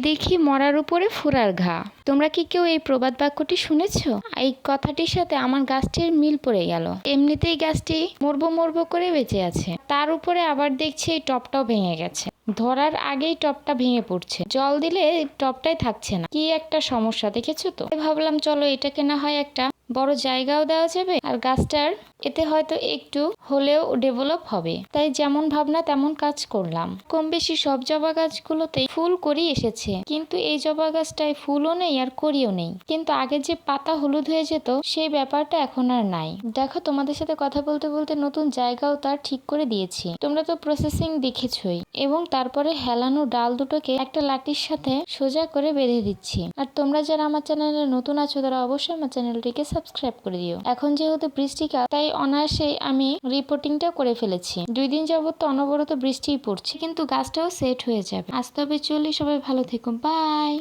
দেখি মরার উপরে ফোড়ার ঘা। তোমরা কি কেউ এই প্রবাদ বাক্যটি শুনেছো? এই কথাটির সাথে আমার গাছটির মিল পড়ে গেল। এমনিতেই গাছটি মরবো মরবো করে বেঁচে আছে, তার উপরে আবার দেখছি এই টপটাও ভেঙে গেছে। ধরার আগেই টপটা ভেঙে পড়ছে, জল দিলে টপটাই থাকছে না। কি একটা সমস্যা দেখেছো তো। ভাবলাম চলো এটাকে না হয় একটা বড় জায়গাও দেওয়া যাবে, আর গাছটার এতে হয়তো একটু হলেও ডেভেলপ হবে। তাই যেমন ভাবনা তেমন কাজ করলাম। কম বেশি সব জবা গাছগুলোতে ফুল করি এসেছে, কিন্তু এই জবা গাছটায় ফুলও নেই আর করিও নেই। কিন্তু আগে যে পাতা হলুদ হয়ে যেত সেই ব্যাপারটা এখন আর নাই। দেখো, তোমাদের সাথে কথা বলতে বলতে নতুন জায়গাও তার ঠিক করে দিয়েছি। তোমরা তো প্রসেসিং দেখেছই। এবং তারপরে হেলানো ডাল দুটোকে একটা লাঠির সাথে সোজা করে বেঁধে দিচ্ছি। আর তোমরা যারা আমার চ্যানেলে নতুন আছো তারা অবশ্যই আমার চ্যানেলটিকে সাবস্ক্রাইব করে দিও। এখন যেহেতু বৃষ্টিকাল, তাই অনায়াসে আমি রিপোর্টিংটা করে ফেলেছি। 2 দিন যাবত তো অনবরত বৃষ্টিই পড়ছে, কিন্তু গাছটাও সেট হয়ে যাবে। আজ তবে চলি, সবাই ভালো থেকো, বাই।